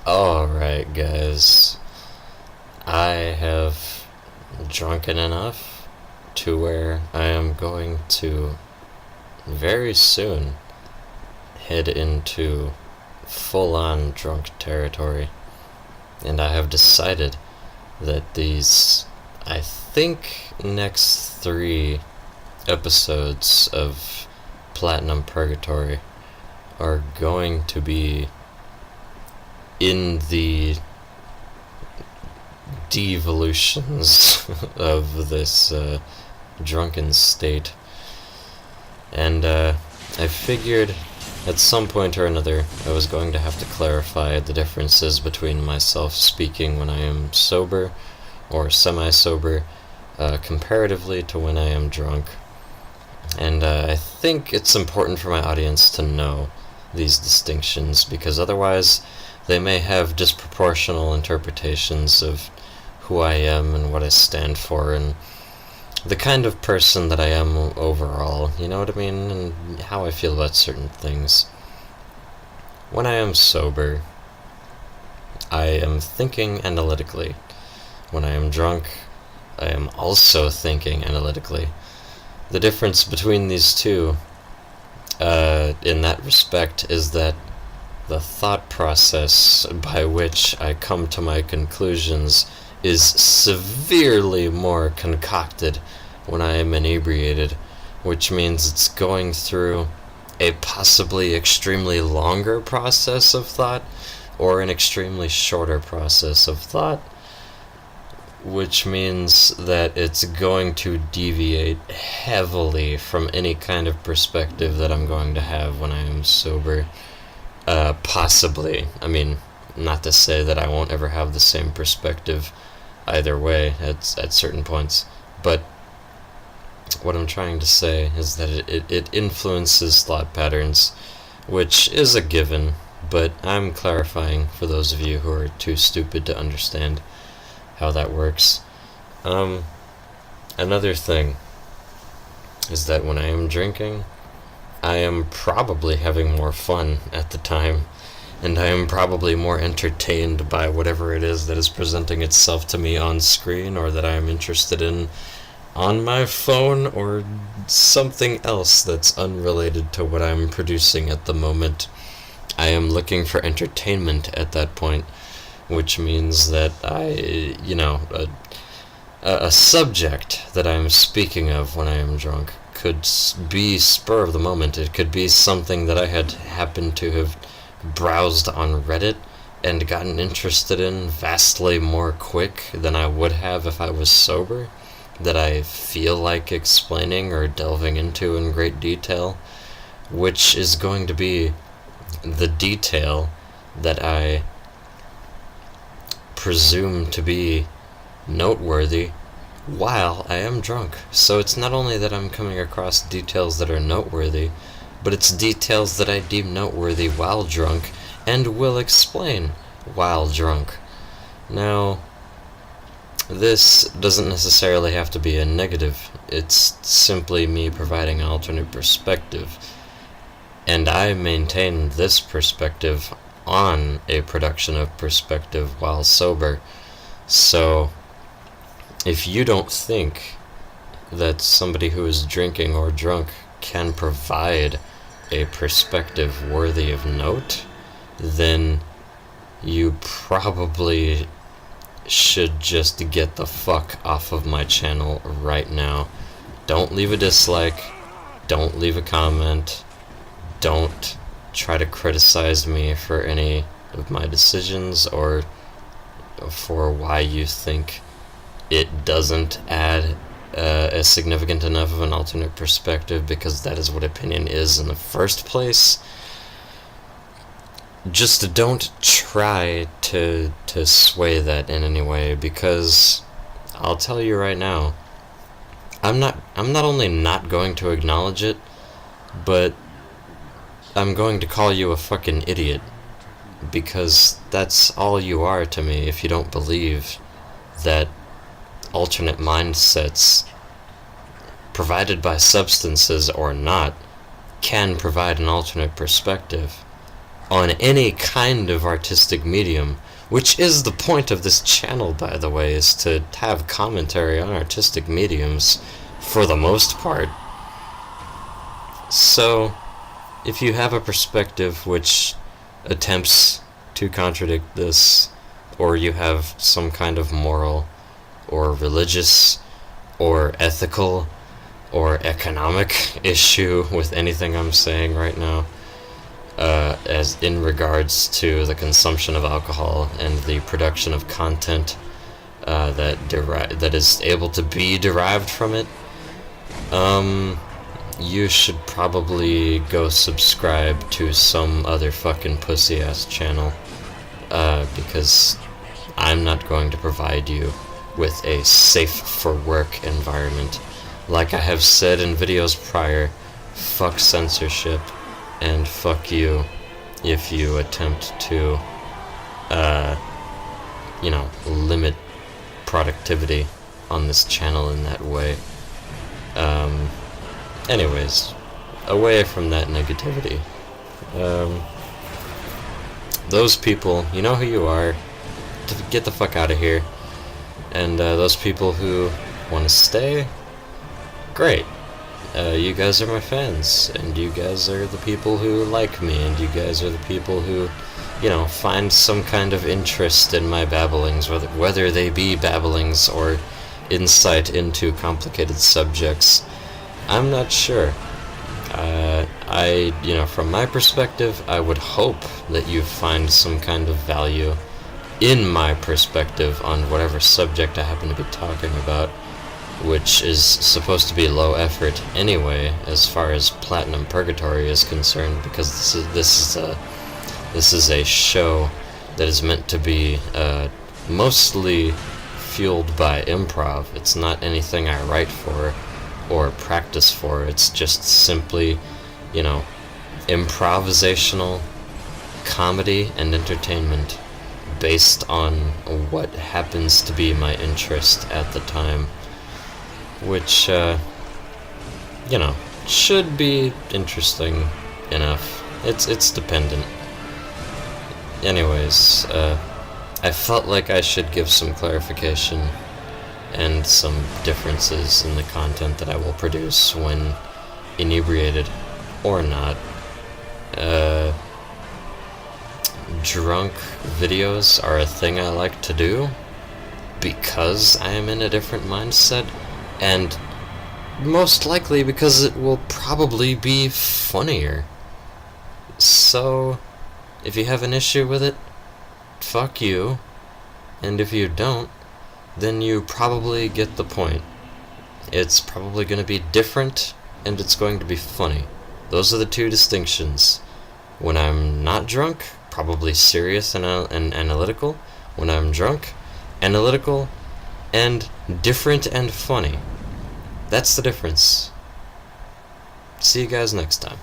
Alright, guys. I have drunken enough to where I am going to very soon head into full-on drunk territory. And I have decided that these, I think, next 3 episodes of Platinum Purgatory are going to be in the devolutions of this drunken state. And I figured at some point or another I was going to have to clarify the differences between myself speaking when I am sober or semi-sober comparatively to when I am drunk. And I think it's important for my audience to know these distinctions, because otherwise they may have disproportional interpretations of who I am and what I stand for and the kind of person that I am overall, you know what I mean, and how I feel about certain things. When I am sober, I am thinking analytically. When I am drunk, I am also thinking analytically. The difference between these two, in that respect, is that the thought process by which I come to my conclusions is severely more concocted when I am inebriated, which means it's going through a possibly extremely longer process of thought or an extremely shorter process of thought, which means that it's going to deviate heavily from any kind of perspective that I'm going to have when I am sober. Possibly. I mean, not to say that I won't ever have the same perspective either way at certain points, but what I'm trying to say is that it influences thought patterns, which is a given, but I'm clarifying for those of you who are too stupid to understand how that works. Another thing is that when I am drinking, I am probably having more fun at the time, and I am probably more entertained by whatever it is that is presenting itself to me on screen, or that I am interested in on my phone, or something else that's unrelated to what I'm producing at the moment. I am looking for entertainment at that point, which means that a subject that I'm speaking of when I am drunk could be spur of the moment. It could be something that I had happened to have browsed on Reddit and gotten interested in vastly more quick than I would have if I was sober, that I feel like explaining or delving into in great detail, which is going to be the detail that I presume to be noteworthy while I am drunk. So it's not only that I'm coming across details that are noteworthy, but it's details that I deem noteworthy while drunk and will explain while drunk. Now, this doesn't necessarily have to be a negative. It's simply me providing an alternate perspective, and I maintain this perspective on a production of perspective while sober. So if you don't think that somebody who is drinking or drunk can provide a perspective worthy of note, then you probably should just get the fuck off of my channel right now. Don't leave a dislike, don't leave a comment, don't try to criticize me for any of my decisions or for why you think it doesn't add a significant enough of an alternate perspective, because that is what opinion is in the first place. Just don't try to sway that in any way, because I'll tell you right now, I'm not only not going to acknowledge it, but I'm going to call you a fucking idiot, because that's all you are to me if you don't believe that alternate mindsets, provided by substances or not, can provide an alternate perspective. on any kind of artistic medium, which is the point of this channel, by the way, is to have commentary on artistic mediums for the most part. So, if you have a perspective which attempts to contradict this, or you have some kind of moral, or religious, or ethical, or economic issue with anything I'm saying right now, as in regards to the consumption of alcohol and the production of content that is able to be derived from it, you should probably go subscribe to some other fucking pussy-ass channel, because I'm not going to provide you with a safe-for-work environment. Like I have said in videos prior, fuck censorship, and fuck you if you attempt to, limit productivity on this channel in that way. Anyways, away from that negativity. Those people, you know who you are. Get the fuck out of here. And those people who want to stay, great. You guys are my fans, and you guys are the people who like me, and you guys are the people who, find some kind of interest in my babblings, whether they be babblings or insight into complicated subjects. I'm not sure. From my perspective, I would hope that you find some kind of value in my perspective on whatever subject I happen to be talking about, which is supposed to be low effort anyway, as far as Platinum Purgatory is concerned, because this is a show that is meant to be mostly fueled by improv. It's not anything I write for or practice for. It's just simply, improvisational comedy and entertainment based on what happens to be my interest at the time, which, should be interesting enough. It's dependent. Anyways, I felt like I should give some clarification and some differences in the content that I will produce when inebriated or not. Drunk videos are a thing I like to do because I am in a different mindset, and most likely because it will probably be funnier. So, if you have an issue with it, fuck you, and if you don't, then you probably get the point. It's probably going to be different, and it's going to be funny. Those are the two distinctions. When I'm not drunk, probably serious and analytical. When I'm drunk, analytical and different and funny. That's the difference. See you guys next time.